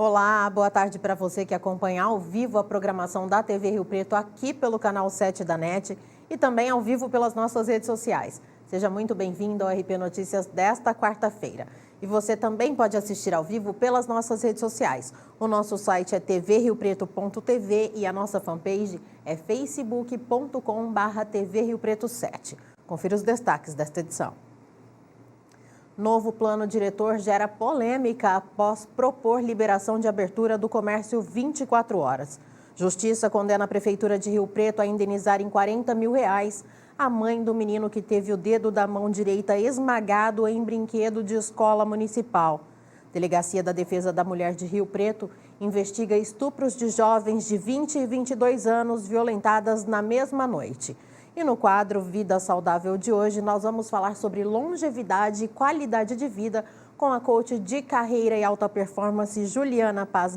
Olá, boa tarde para você que acompanha ao vivo a programação da TV Rio Preto aqui pelo canal 7 da NET e também ao vivo pelas nossas redes sociais. Seja muito bem-vindo ao RP Notícias desta quarta-feira. E você também pode assistir ao vivo pelas nossas redes sociais. O nosso site é tvriopreto.tv e a nossa fanpage é facebook.com/TV Rio Preto 7. Confira os destaques desta edição. Novo plano diretor gera polêmica após propor liberação de abertura do comércio 24 horas. Justiça condena a Prefeitura de Rio Preto a indenizar em R$40 mil a mãe do menino que teve o dedo da mão direita esmagado em brinquedo de escola municipal. Delegacia da Defesa da Mulher de Rio Preto investiga estupros de jovens de 20 e 22 anos violentadas na mesma noite. E no quadro Vida Saudável de hoje, nós vamos falar sobre longevidade e qualidade de vida com a coach de carreira e alta performance, Juliana Paz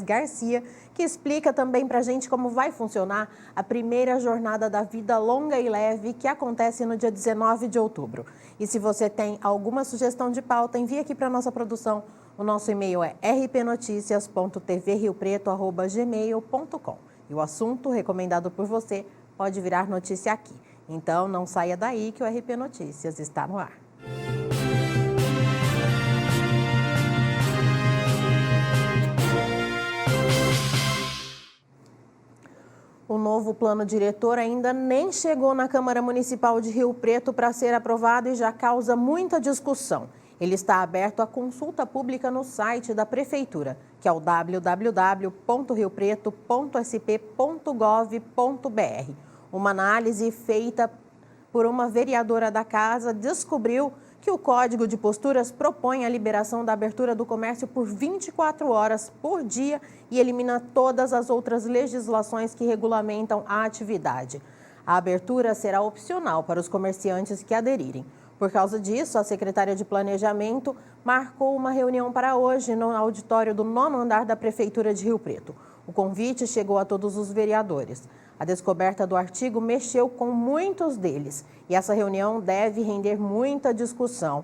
Garcia, que explica também para a gente como vai funcionar a primeira jornada da vida longa e leve, que acontece no dia 19 de outubro. E se você tem alguma sugestão de pauta, envie aqui para a nossa produção. O nosso e-mail é rpnoticias.tvriopreto@gmail.com. E o assunto recomendado por você pode virar notícia aqui. Então, não saia daí que o RP Notícias está no ar. O novo plano diretor ainda nem chegou na Câmara Municipal de Rio Preto para ser aprovado e já causa muita discussão. Ele está aberto à consulta pública no site da Prefeitura, que é o www.riopreto.sp.gov.br. Uma análise feita por uma vereadora da casa descobriu que o Código de Posturas propõe a liberação da abertura do comércio por 24 horas por dia e elimina todas as outras legislações que regulamentam a atividade. A abertura será opcional para os comerciantes que aderirem. Por causa disso, a secretária de Planejamento marcou uma reunião para hoje no auditório do 9º andar da Prefeitura de Rio Preto. O convite chegou a todos os vereadores. A descoberta do artigo mexeu com muitos deles e essa reunião deve render muita discussão.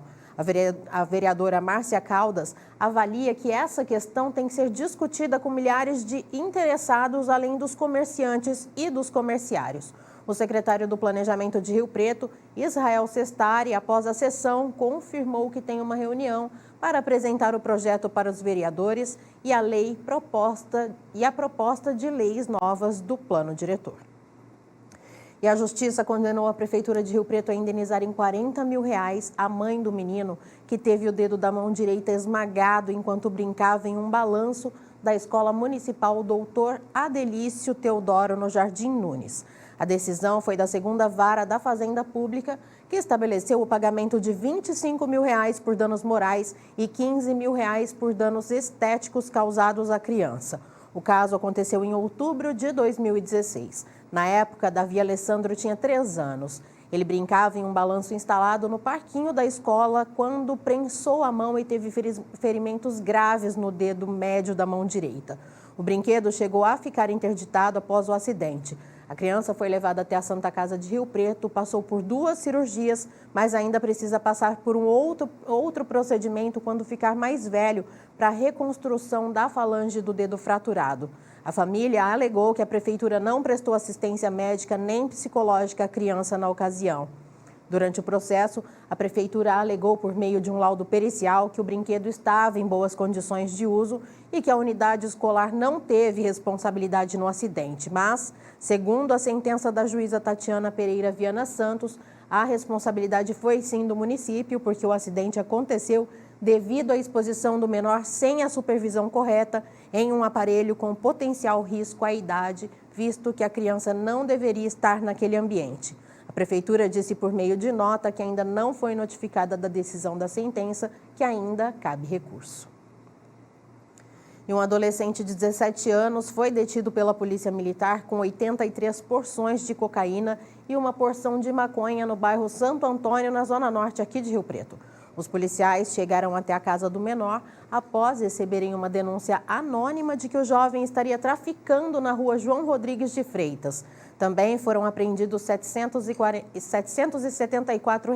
A vereadora Márcia Caldas avalia que essa questão tem que ser discutida com milhares de interessados, além dos comerciantes e dos comerciários. O secretário do Planejamento de Rio Preto, Israel Sestari, após a sessão, confirmou que tem uma reunião para apresentar o projeto para os vereadores e a proposta de leis novas do plano diretor. E a Justiça condenou a Prefeitura de Rio Preto a indenizar em R$40 mil a mãe do menino que teve o dedo da mão direita esmagado enquanto brincava em um balanço da Escola Municipal Doutor Adelício Teodoro, no Jardim Nunes. A decisão foi da 2ª Vara da Fazenda Pública, que estabeleceu o pagamento de R$25 mil por danos morais e R$15 mil por danos estéticos causados à criança. O caso aconteceu em outubro de 2016. Na época, Davi Alessandro tinha 3 anos. Ele brincava em um balanço instalado no parquinho da escola quando prensou a mão e teve ferimentos graves no dedo médio da mão direita. O brinquedo chegou a ficar interditado após o acidente. A criança foi levada até a Santa Casa de Rio Preto, passou por 2 cirurgias, mas ainda precisa passar por um outro procedimento quando ficar mais velho para a reconstrução da falange do dedo fraturado. A família alegou que a Prefeitura não prestou assistência médica nem psicológica à criança na ocasião. Durante o processo, a Prefeitura alegou por meio de um laudo pericial que o brinquedo estava em boas condições de uso e que a unidade escolar não teve responsabilidade no acidente. Mas, segundo a sentença da juíza Tatiana Pereira Viana Santos, a responsabilidade foi sim do município, porque o acidente aconteceu devido à exposição do menor sem a supervisão correta em um aparelho com potencial risco à idade, visto que a criança não deveria estar naquele ambiente. A Prefeitura disse por meio de nota que ainda não foi notificada da decisão da sentença, que ainda cabe recurso. E um adolescente de 17 anos foi detido pela Polícia Militar com 83 porções de cocaína e uma porção de maconha no bairro Santo Antônio, na zona norte aqui de Rio Preto. Os policiais chegaram até a casa do menor após receberem uma denúncia anônima de que o jovem estaria traficando na rua João Rodrigues de Freitas. Também foram apreendidos R$ 774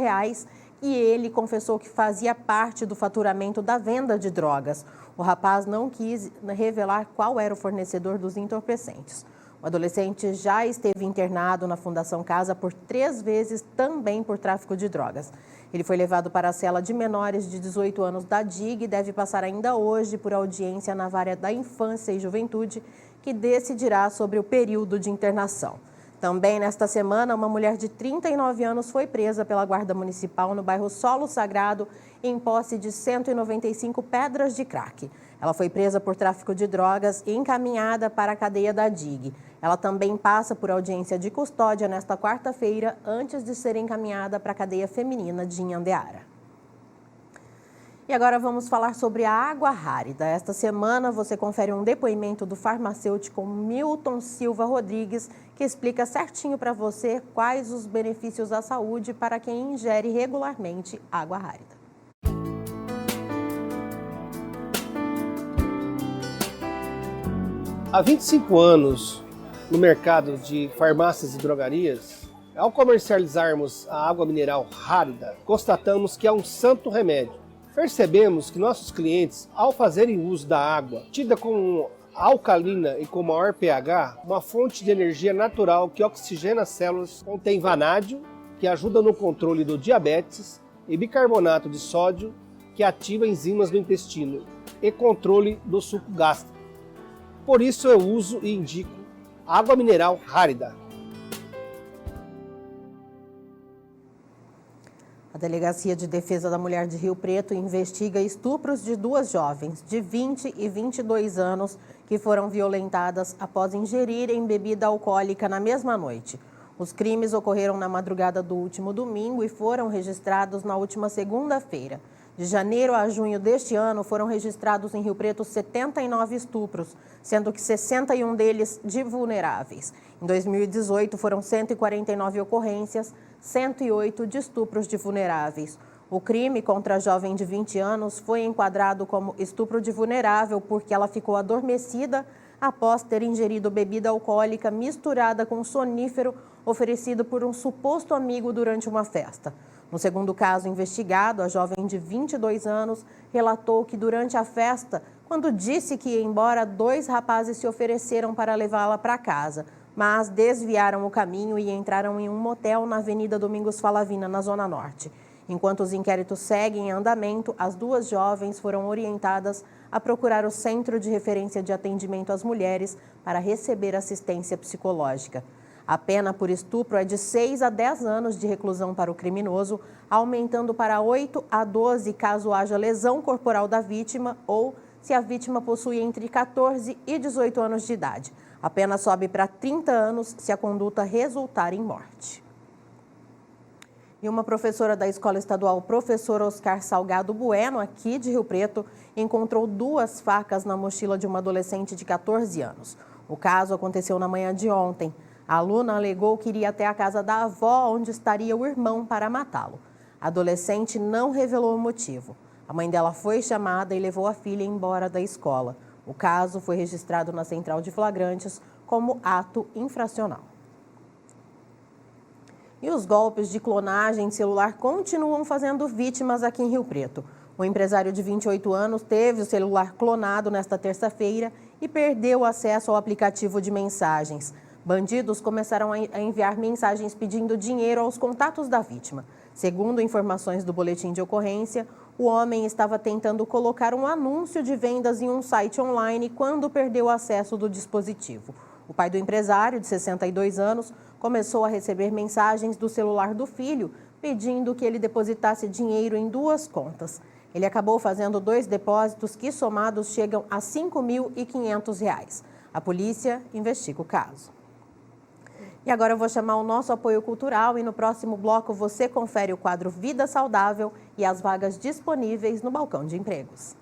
e ele confessou que fazia parte do faturamento da venda de drogas. O rapaz não quis revelar qual era o fornecedor dos entorpecentes. O adolescente já esteve internado na Fundação Casa por 3 vezes, também por tráfico de drogas. Ele foi levado para a cela de menores de 18 anos da DIG e deve passar ainda hoje por audiência na vara da Infância e Juventude, que decidirá sobre o período de internação. Também nesta semana, uma mulher de 39 anos foi presa pela Guarda Municipal no bairro Solo Sagrado, em posse de 195 pedras de crack. Ela foi presa por tráfico de drogas e encaminhada para a cadeia da DIG. Ela também passa por audiência de custódia nesta quarta-feira, antes de ser encaminhada para a cadeia feminina de Inhandeara. E agora vamos falar sobre a água rárida. Esta semana você confere um depoimento do farmacêutico Milton Silva Rodrigues, que explica certinho para você quais os benefícios à saúde para quem ingere regularmente água rárida. Há 25 anos no mercado de farmácias e drogarias, ao comercializarmos a água mineral rárida, constatamos que é um santo remédio. Percebemos que nossos clientes, ao fazerem uso da água, tida como alcalina e com maior pH, uma fonte de energia natural que oxigena as células, contém vanádio, que ajuda no controle do diabetes, e bicarbonato de sódio, que ativa enzimas do intestino e controle do suco gástrico. Por isso eu uso e indico água mineral rárida. A Delegacia de Defesa da Mulher de Rio Preto investiga estupros de 2 jovens de 20 e 22 anos que foram violentadas após ingerirem bebida alcoólica na mesma noite. Os crimes ocorreram na madrugada do último domingo e foram registrados na última segunda-feira. De janeiro a junho deste ano, foram registrados em Rio Preto 79 estupros, sendo que 61 deles de vulneráveis. Em 2018, foram 149 ocorrências, 108 de estupros de vulneráveis. O crime contra a jovem de 20 anos foi enquadrado como estupro de vulnerável porque ela ficou adormecida após ter ingerido bebida alcoólica misturada com sonífero oferecido por um suposto amigo durante uma festa. No segundo caso investigado, a jovem de 22 anos relatou que durante a festa, quando disse que ia embora, 2 rapazes se ofereceram para levá-la para casa, mas desviaram o caminho e entraram em um motel na Avenida Domingos Falavina, na Zona Norte. Enquanto os inquéritos seguem em andamento, as 2 jovens foram orientadas a procurar o Centro de Referência de Atendimento às Mulheres para receber assistência psicológica. A pena por estupro é de 6 a 10 anos de reclusão para o criminoso, aumentando para 8 a 12 caso haja lesão corporal da vítima ou se a vítima possui entre 14 e 18 anos de idade. A pena sobe para 30 anos se a conduta resultar em morte. E uma professora da Escola Estadual Professor Oscar Salgado Bueno, aqui de Rio Preto, encontrou 2 facas na mochila de uma adolescente de 14 anos. O caso aconteceu na manhã de ontem. A aluna alegou que iria até a casa da avó, onde estaria o irmão, para matá-lo. A adolescente não revelou o motivo. A mãe dela foi chamada e levou a filha embora da escola. O caso foi registrado na Central de Flagrantes como ato infracional. E os golpes de clonagem de celular continuam fazendo vítimas aqui em Rio Preto. O empresário de 28 anos teve o celular clonado nesta terça-feira e perdeu o acesso ao aplicativo de mensagens. Bandidos começaram a enviar mensagens pedindo dinheiro aos contatos da vítima. Segundo informações do boletim de ocorrência, o homem estava tentando colocar um anúncio de vendas em um site online quando perdeu o acesso do dispositivo. O pai do empresário, de 62 anos, começou a receber mensagens do celular do filho, pedindo que ele depositasse dinheiro em 2 contas. Ele acabou fazendo 2 depósitos que, somados, chegam a R$ 5.500. A polícia investiga o caso. E agora eu vou chamar o nosso apoio cultural e no próximo bloco você confere o quadro Vida Saudável e as vagas disponíveis no balcão de empregos.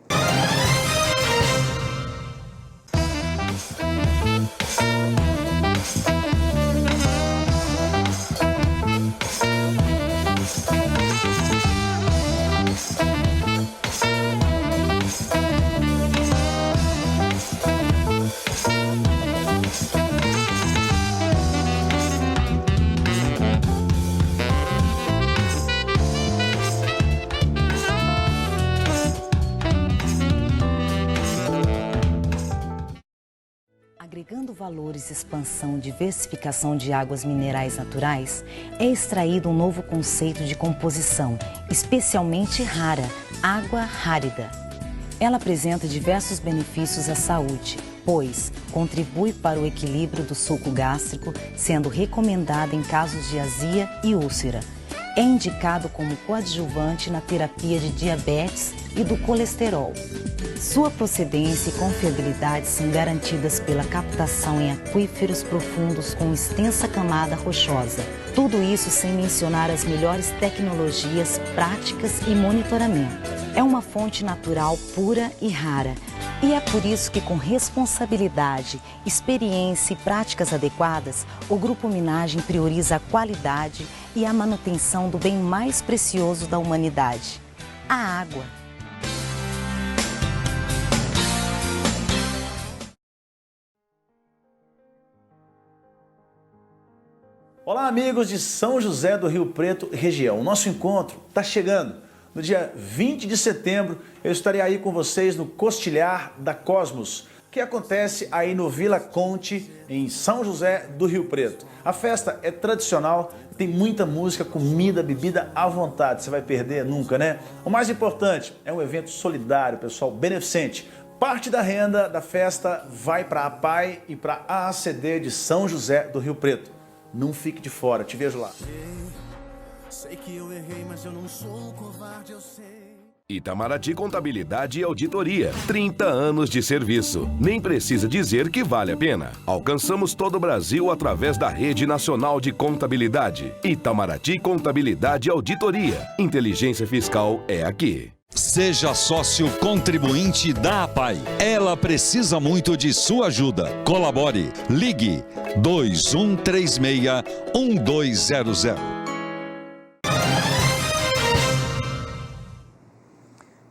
Valores, expansão e diversificação de águas minerais naturais, é extraído um novo conceito de composição, especialmente rara, água rárida. Ela apresenta diversos benefícios à saúde, pois contribui para o equilíbrio do suco gástrico, sendo recomendada em casos de azia e úlcera. É indicado como coadjuvante na terapia de diabetes e do colesterol. Sua procedência e confiabilidade são garantidas pela captação em aquíferos profundos com extensa camada rochosa. Tudo isso sem mencionar as melhores tecnologias, práticas e monitoramento. É uma fonte natural pura e rara. E é por isso que, com responsabilidade, experiência e práticas adequadas, o Grupo Minagem prioriza a qualidade e a manutenção do bem mais precioso da humanidade, a água. Olá, amigos de São José do Rio Preto, região. O nosso encontro está chegando. No dia 20 de setembro, eu estarei aí com vocês no Costilhar da Cosmos, que acontece aí no Vila Conte, em São José do Rio Preto. A festa é tradicional, tem muita música, comida, bebida à vontade. Você vai perder nunca, né? O mais importante, é um evento solidário, pessoal, beneficente. Parte da renda da festa vai para a APAI e para a ACD de São José do Rio Preto. Não fique de fora, te vejo lá. Sei que eu errei, mas eu não sou covarde, eu sei. Itamaraty Contabilidade e Auditoria. 30 anos de serviço. Nem precisa dizer que vale a pena. Alcançamos todo o Brasil através da Rede Nacional de Contabilidade. Itamaraty Contabilidade e Auditoria. Inteligência fiscal é aqui. Seja sócio contribuinte da APAI. Ela precisa muito de sua ajuda. Colabore. Ligue 2136-1200.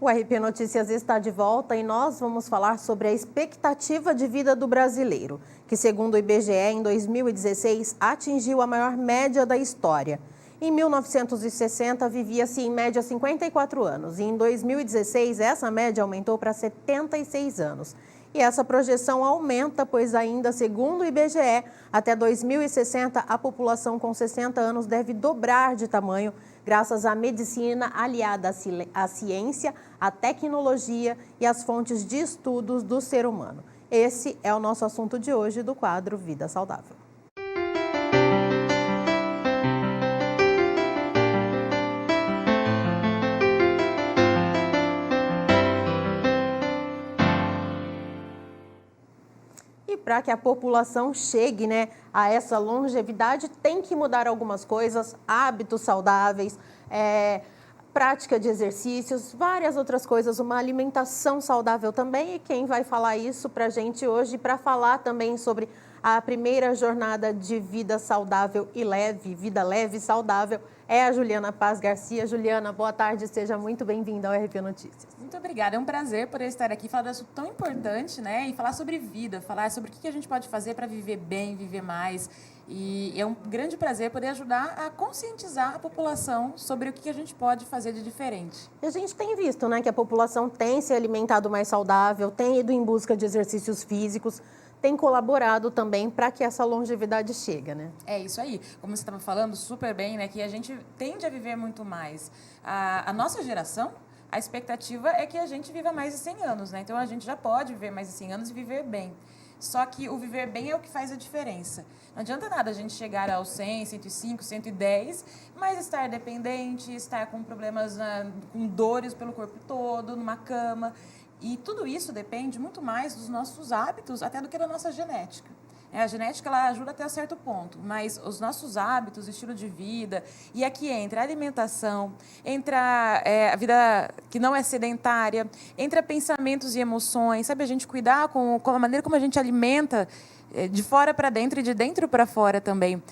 O RP Notícias está de volta e nós vamos falar sobre a expectativa de vida do brasileiro, que, segundo o IBGE, em 2016 atingiu a maior média da história. Em 1960, vivia-se em média 54 anos e em 2016 essa média aumentou para 76 anos. E essa projeção aumenta, pois ainda segundo o IBGE, até 2060 a população com 60 anos deve dobrar de tamanho graças à medicina aliada à ciência, à tecnologia e às fontes de estudos do ser humano. Esse é o nosso assunto de hoje do quadro Vida Saudável. E para que a população chegue, a essa longevidade, tem que mudar algumas coisas, hábitos saudáveis, prática de exercícios, várias outras coisas, uma alimentação saudável também. E quem vai falar isso para a gente hoje, para falar também sobre a primeira jornada de vida saudável e leve, vida leve e saudável, é a Juliana Paz Garcia. Juliana, boa tarde, seja muito bem-vinda ao RP Notícias. Muito obrigada, é um prazer poder estar aqui, falar de um assunto tão importante, e falar sobre vida, falar sobre o que a gente pode fazer para viver bem, viver mais. E é um grande prazer poder ajudar a conscientizar a população sobre o que a gente pode fazer de diferente. E a gente tem visto, que a população tem se alimentado mais saudável, tem ido em busca de exercícios físicos, tem colaborado também para que essa longevidade chegue, É isso aí. Como você estava falando super bem, que a gente tende a viver muito mais. A nossa geração, a expectativa é que a gente viva mais de 100 anos, Então a gente já pode viver mais de 100 anos e viver bem. Só que o viver bem é o que faz a diferença. Não adianta nada a gente chegar aos 100, 105, 110, mas estar dependente, estar com problemas, com dores pelo corpo todo, numa cama. E tudo isso depende muito mais dos nossos hábitos, até do que da nossa genética. A genética ela ajuda até certo ponto, mas os nossos hábitos, o estilo de vida, e aqui entra a alimentação, entra a vida que não é sedentária, entra pensamentos e emoções, sabe? A gente cuidar com a maneira como a gente alimenta de fora para dentro e de dentro para fora também.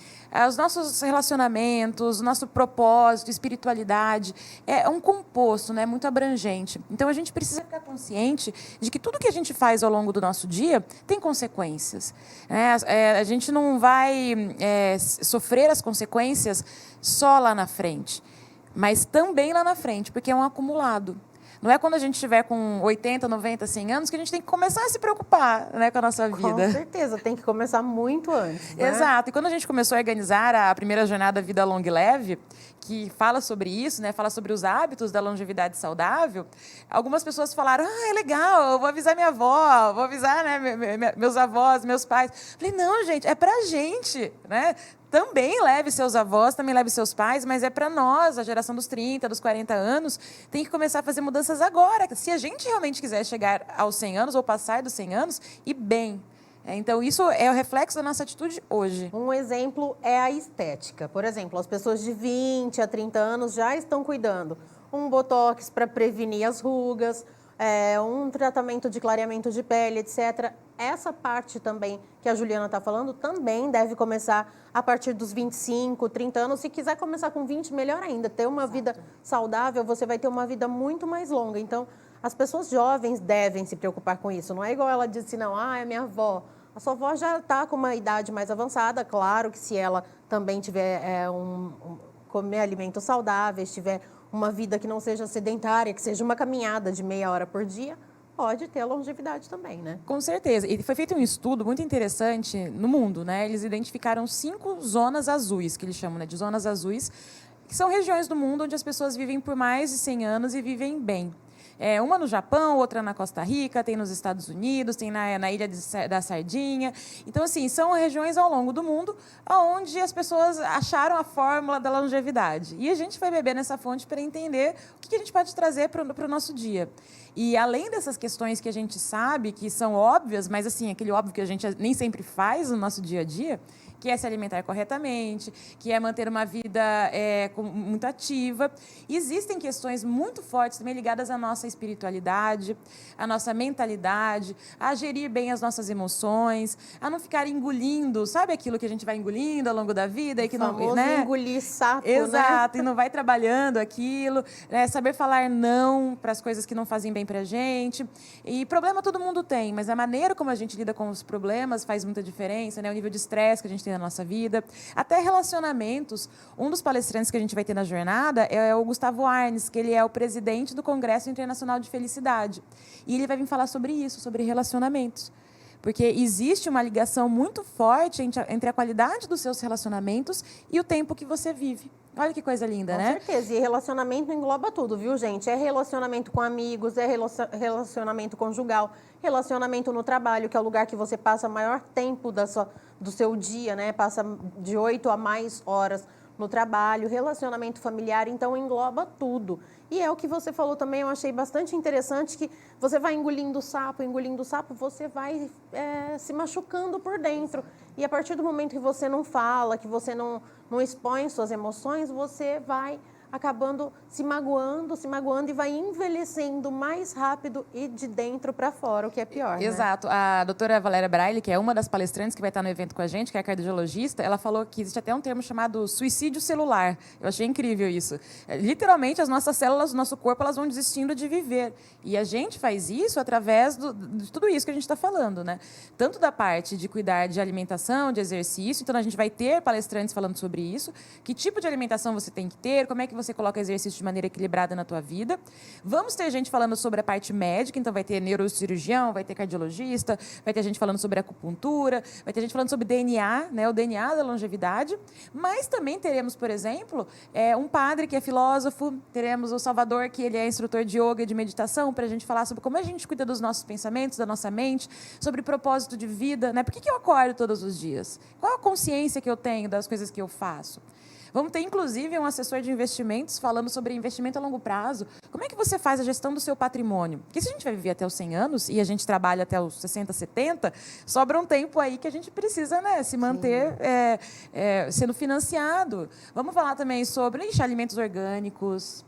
Os nossos relacionamentos, o nosso propósito, espiritualidade, é um composto, muito abrangente. Então, a gente precisa ficar consciente de que tudo que a gente faz ao longo do nosso dia tem consequências. A gente não vai sofrer as consequências só lá na frente, mas também lá na frente, porque é um acumulado. Não é quando a gente estiver com 80, 90, 100 anos que a gente tem que começar a se preocupar, né, com a nossa vida. Com certeza, tem que começar muito antes, né? Exato. E quando a gente começou a organizar a primeira jornada Vida Longa e Leve, que fala sobre isso, né, fala sobre os hábitos da longevidade saudável, algumas pessoas falaram, é legal, eu vou avisar minha avó, vou avisar, né, meus avós, meus pais. Falei, não, gente, é pra gente, né? Também leve seus avós, também leve seus pais, mas é para nós, a geração dos 30, dos 40 anos, tem que começar a fazer mudanças agora. Se a gente realmente quiser chegar aos 100 anos ou passar dos 100 anos, e bem. Então, isso é o reflexo da nossa atitude hoje. Um exemplo é a estética. Por exemplo, as pessoas de 20 a 30 anos já estão cuidando. Um botox para prevenir as rugas, um tratamento de clareamento de pele, etc. Essa parte também que a Juliana está falando também deve começar a partir dos 25, 30 anos. Se quiser começar com 20, melhor ainda. Ter uma vida saudável, você vai ter uma vida muito mais longa. Então, as pessoas jovens devem se preocupar com isso. Não é igual ela disse, não, é minha avó. A sua avó já está com uma idade mais avançada. Claro que se ela também tiver comer alimentos saudáveis, tiver uma vida que não seja sedentária, que seja uma caminhada de meia hora por dia, pode ter longevidade também, né? Com certeza. E foi feito um estudo muito interessante no mundo, né? Eles identificaram 5 zonas azuis, que eles chamam, né, de zonas azuis, que são regiões do mundo onde as pessoas vivem por mais de 100 anos e vivem bem. Uma no Japão, outra na Costa Rica, tem nos Estados Unidos, tem na Ilha da Sardinha. Então, assim, são regiões ao longo do mundo onde as pessoas acharam a fórmula da longevidade. E a gente vai beber nessa fonte para entender o que a gente pode trazer para o nosso dia. E além dessas questões que a gente sabe, que são óbvias, mas assim, aquele óbvio que a gente nem sempre faz no nosso dia a dia, que é se alimentar corretamente, que é manter uma vida muito ativa. E existem questões muito fortes também ligadas à nossa espiritualidade, à nossa mentalidade, a gerir bem as nossas emoções, a não ficar engolindo, sabe aquilo que a gente vai engolindo ao longo da vida? E que não, né? Engolir sapo, Exato, né? E não vai trabalhando aquilo, saber falar não para as coisas que não fazem bem para a gente. E problema todo mundo tem, mas a maneira como a gente lida com os problemas faz muita diferença, né? O nível de estresse que a gente tem na nossa vida, até relacionamentos. Um dos palestrantes que a gente vai ter na jornada é o Gustavo Arnes, que ele é o presidente do Congresso Internacional de Felicidade. E ele vai vir falar sobre isso, sobre relacionamentos. Porque existe uma ligação muito forte entre a qualidade dos seus relacionamentos e o tempo que você vive. Olha que coisa linda, né? Com certeza. E relacionamento engloba tudo, viu, gente? É relacionamento com amigos, é relacionamento conjugal, relacionamento no trabalho, que é o lugar que você passa maior tempo do seu dia, né? Passa de 8 a mais horas no trabalho, relacionamento familiar, então engloba tudo. E é o que você falou também, eu achei bastante interessante, que você vai engolindo o sapo, você vai se machucando por dentro. E a partir do momento que você não fala, que você não expõe suas emoções, você vai acabando se magoando e vai envelhecendo mais rápido e de dentro para fora, o que é pior, Exato. Né? A doutora Valéria Braille, que é uma das palestrantes que vai estar no evento com a gente, que é a cardiologista, ela falou que existe até um termo chamado suicídio celular. Eu achei incrível isso. Literalmente, as nossas células do nosso corpo, elas vão desistindo de viver. E a gente faz isso através de tudo isso que a gente está falando, né? Tanto da parte de cuidar de alimentação, de exercício, então a gente vai ter palestrantes falando sobre isso, que tipo de alimentação você tem que ter, como é que você coloca exercício de maneira equilibrada na tua vida. Vamos ter gente falando sobre a parte médica, então vai ter neurocirurgião, vai ter cardiologista, vai ter gente falando sobre acupuntura, vai ter gente falando sobre DNA, né, o DNA da longevidade, mas também teremos, por exemplo, um padre que é filósofo, teremos o Salvador, que ele é instrutor de yoga e de meditação, para a gente falar sobre como a gente cuida dos nossos pensamentos, da nossa mente, sobre propósito de vida, né? Por que eu acordo todos os dias? Qual a consciência que eu tenho das coisas que eu faço? Vamos ter, inclusive, um assessor de investimentos falando sobre investimento a longo prazo. Como é que você faz a gestão do seu patrimônio? Porque se a gente vai viver até os 100 anos e a gente trabalha até os 60, 70, sobra um tempo aí que a gente precisa, né, se manter sendo financiado. Vamos falar também sobre alimentos orgânicos.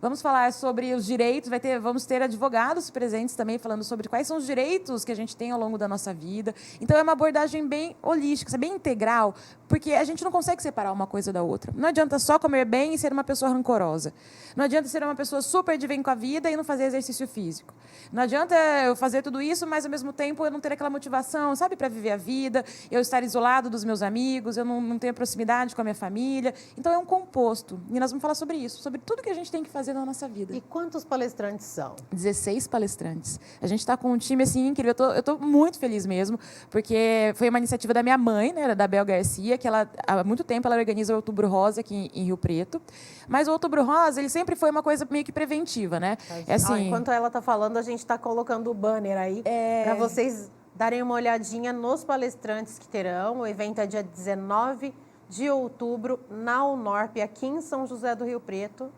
Vamos falar sobre os direitos, vamos ter advogados presentes também falando sobre quais são os direitos que a gente tem ao longo da nossa vida. Então, é uma abordagem bem holística, bem integral, porque a gente não consegue separar uma coisa da outra. Não adianta só comer bem e ser uma pessoa rancorosa. Não adianta ser uma pessoa super de bem com a vida e não fazer exercício físico. Não adianta eu fazer tudo isso, mas, ao mesmo tempo, eu não ter aquela motivação, sabe, para viver a vida, eu estar isolado dos meus amigos, eu não ter proximidade com a minha família. Então, é um composto. E nós vamos falar sobre isso, sobre tudo que a gente tem que fazer fazer na nossa vida. E quantos palestrantes são? 16 palestrantes. A gente está com um time assim incrível. Eu tô muito feliz mesmo, porque foi uma iniciativa da minha mãe, né, da Bel Garcia, que ela há muito tempo ela organiza o Outubro Rosa aqui em Rio Preto. Mas o Outubro Rosa, ele sempre foi uma coisa meio que preventiva, né? É assim, enquanto ela está falando, a gente está colocando o banner aí para vocês darem uma olhadinha nos palestrantes que terão. O evento é dia 19 de outubro, na Unorp, aqui em São José do Rio Preto.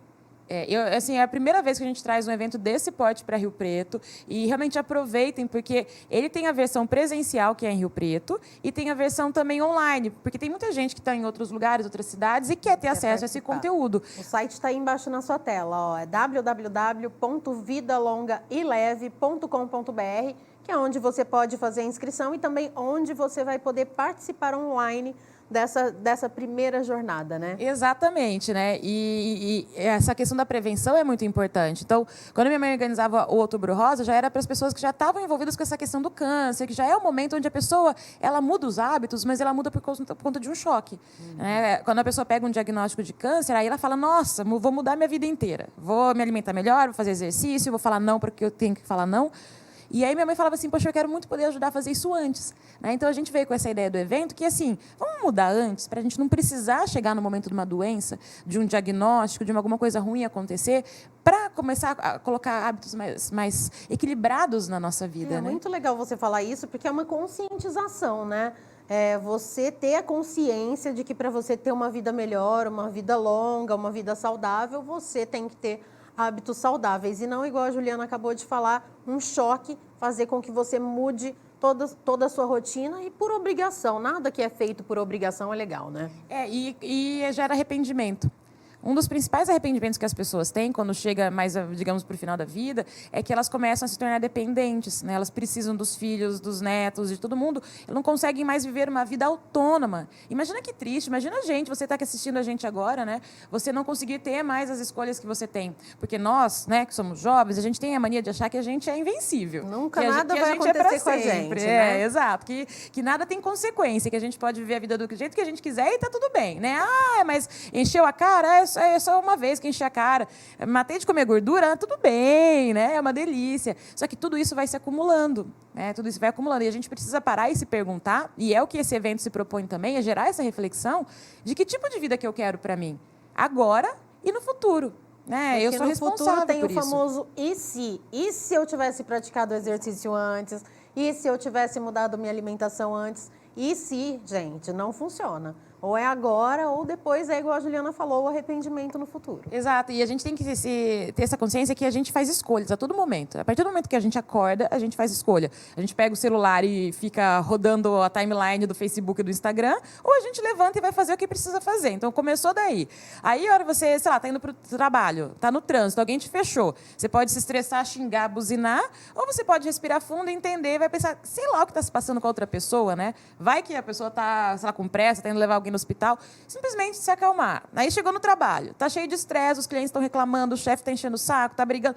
É a primeira vez que a gente traz um evento desse porte para Rio Preto e realmente aproveitem, porque ele tem a versão presencial, que é em Rio Preto, e tem a versão também online, porque tem muita gente que está em outros lugares, outras cidades e quer ter acesso a esse conteúdo. O site está aí embaixo na sua tela, ó, é www.vidalongaileve.com.br, que é onde você pode fazer a inscrição e também onde você vai poder participar online dessa primeira jornada, né? Exatamente, né? E essa questão da prevenção é muito importante. Então, quando minha mãe organizava o Outubro Rosa, já era para as pessoas que já estavam envolvidas com essa questão do câncer, que já é o momento onde a pessoa, ela muda os hábitos, mas ela muda por conta de um choque. Né? Quando a pessoa pega um diagnóstico de câncer, aí ela fala, nossa, vou mudar minha vida inteira. Vou me alimentar melhor, vou fazer exercício, vou falar não porque eu tenho que falar não. E aí minha mãe falava assim, poxa, eu quero muito poder ajudar a fazer isso antes. Né? Então, a gente veio com essa ideia do evento que, assim, vamos mudar antes, para a gente não precisar chegar no momento de uma doença, de um diagnóstico, de alguma coisa ruim acontecer, para começar a colocar hábitos mais equilibrados na nossa vida. É né? muito legal você falar isso, porque é uma conscientização, né? Você ter a consciência de que para você ter uma vida melhor, uma vida longa, uma vida saudável, você tem que ter hábitos saudáveis e não, igual a Juliana acabou de falar, um choque, fazer com que você mude toda a sua rotina e por obrigação. Nada que é feito por obrigação é legal, né? E gera arrependimento. Um dos principais arrependimentos que as pessoas têm quando chega mais, digamos, para o final da vida, é que elas começam a se tornar dependentes, né? Elas precisam dos filhos, dos netos, de todo mundo. Elas não conseguem mais viver uma vida autônoma. Imagina que triste, imagina a gente, você está aqui assistindo a gente agora, né? Você não conseguir ter mais as escolhas que você tem. Porque nós, né, que somos jovens, a gente tem a mania de achar que a gente é invencível. Nunca nada vai acontecer com a gente, né? Exato. Que nada tem consequência, que a gente pode viver a vida do jeito que a gente quiser e está tudo bem, né? Mas encheu a cara, é só uma vez que enche a cara. Matei de comer gordura, tudo bem, né? É uma delícia. Só que tudo isso vai se acumulando, né? Tudo isso vai acumulando. E a gente precisa parar e se perguntar, e é o que esse evento se propõe também, é gerar essa reflexão de que tipo de vida que eu quero para mim, agora e no futuro. Né? Eu sou responsável tem por o isso. famoso e se? E se eu tivesse praticado o exercício antes? E se eu tivesse mudado minha alimentação antes? E se, gente, não funciona. Ou é agora, ou depois é igual a Juliana falou, o arrependimento no futuro. Exato, e a gente tem que ter essa consciência que a gente faz escolhas a todo momento. A partir do momento que a gente acorda, a gente faz escolha. A gente pega o celular e fica rodando a timeline do Facebook e do Instagram, ou a gente levanta e vai fazer o que precisa fazer. Então, começou daí. Aí, a hora você, sei lá, tá indo para o trabalho, tá no trânsito, alguém te fechou. Você pode se estressar, xingar, buzinar, ou você pode respirar fundo, entender, vai pensar, sei lá o que está se passando com a outra pessoa, né? Vai que a pessoa tá, sei lá, com pressa, tá indo levar alguém no hospital, simplesmente se acalmar. Aí chegou no trabalho, tá cheio de estresse, os clientes estão reclamando, o chefe está enchendo o saco, tá brigando.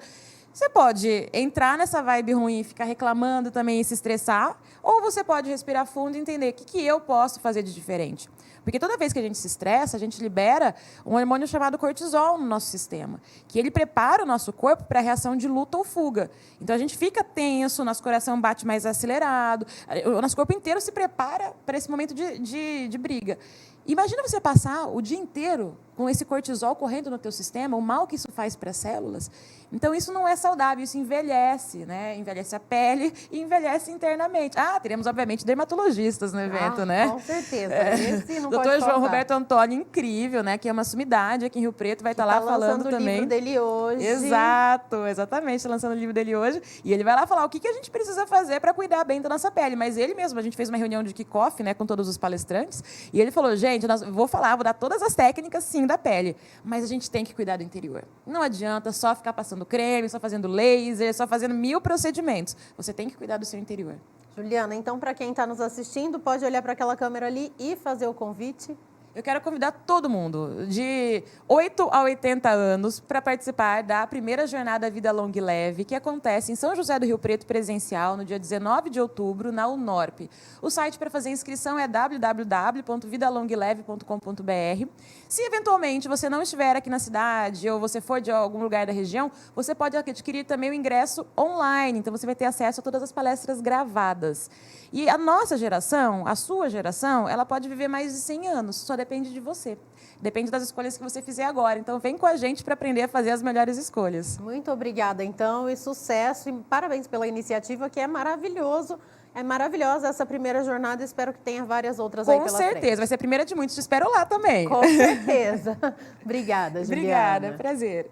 Você pode entrar nessa vibe ruim e ficar reclamando também e se estressar, ou você pode respirar fundo e entender o que eu posso fazer de diferente. Porque toda vez que a gente se estressa, a gente libera um hormônio chamado cortisol no nosso sistema, que ele prepara o nosso corpo para a reação de luta ou fuga. Então, a gente fica tenso, nosso coração bate mais acelerado, o nosso corpo inteiro se prepara para esse momento de briga. Imagina você passar o dia inteiro com esse cortisol correndo no teu sistema, o mal que isso faz para as células. Então, isso não é saudável, isso envelhece, né? Envelhece a pele e envelhece internamente. Teremos, obviamente, dermatologistas no evento, né? Com certeza. Esse não pode Doutor João faltar. Roberto Antônio, incrível, né? Que é uma sumidade aqui em Rio Preto, vai estar lá falando também. Lançando o livro dele hoje. Exato, exatamente, lançando o livro dele hoje. E ele vai lá falar o que a gente precisa fazer para cuidar bem da nossa pele. Mas ele mesmo, a gente fez uma reunião de kickoff, né, com todos os palestrantes, e ele falou, gente, vou dar todas as técnicas, sim, da pele, mas a gente tem que cuidar do interior. Não adianta só ficar passando creme, só fazendo laser, só fazendo 1000 procedimentos. Você tem que cuidar do seu interior. Juliana, então, para quem está nos assistindo, pode olhar para aquela câmera ali e fazer o convite. Eu quero convidar todo mundo, de 8 a 80 anos, para participar da primeira jornada Vida Longa e Leve, que acontece em São José do Rio Preto, presencial, no dia 19 de outubro, na Unorp. O site para fazer inscrição é www.vidalongueleve.com.br. Se eventualmente você não estiver aqui na cidade ou você for de algum lugar da região, você pode adquirir também o ingresso online, então você vai ter acesso a todas as palestras gravadas. E a nossa geração, a sua geração, ela pode viver mais de 100 anos, só depende de você. Depende das escolhas que você fizer agora. Então, vem com a gente para aprender a fazer as melhores escolhas. Muito obrigada, então, e sucesso. E parabéns pela iniciativa, que é maravilhoso. É maravilhosa essa primeira jornada. Espero que tenha várias outras aí pela frente. Com certeza. Vai ser a primeira de muitos. Te espero lá também. Com certeza. Obrigada, Juliana. Obrigada. Prazer.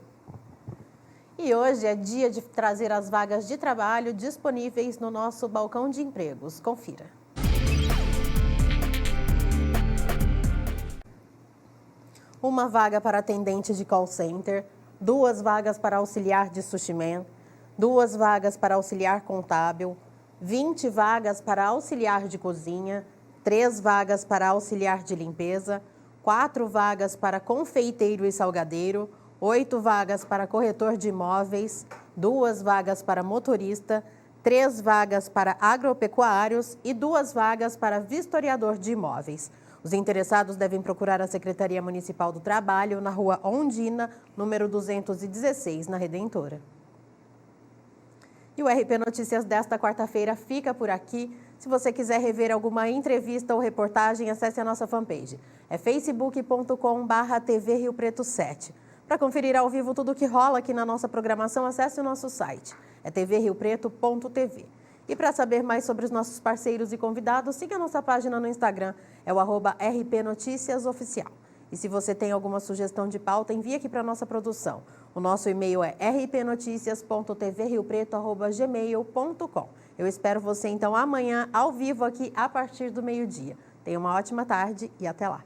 E hoje é dia de trazer as vagas de trabalho disponíveis no nosso balcão de empregos. Confira. Uma vaga para atendente de call center, 2 vagas para auxiliar de sushi man, 2 vagas para auxiliar contábil, 20 vagas para auxiliar de cozinha, 3 vagas para auxiliar de limpeza, 4 vagas para confeiteiro e salgadeiro, 8 vagas para corretor de imóveis, 2 vagas para motorista, 3 vagas para agropecuários e 2 vagas para vistoriador de imóveis. Os interessados devem procurar a Secretaria Municipal do Trabalho na Rua Ondina, número 216, na Redentora. E o RP Notícias desta quarta-feira fica por aqui. Se você quiser rever alguma entrevista ou reportagem, acesse a nossa fanpage. É facebook.com/TV Rio Preto 7. Para conferir ao vivo tudo o que rola aqui na nossa programação, acesse o nosso site. É tvriopreto.tv. E para saber mais sobre os nossos parceiros e convidados, siga a nossa página no Instagram, é o @RP Notícias Oficial. E se você tem alguma sugestão de pauta, envie aqui para a nossa produção. O nosso e-mail é rpnoticias.tvriopreto@gmail.com. Eu espero você então amanhã, ao vivo aqui, a partir do meio-dia. Tenha uma ótima tarde e até lá.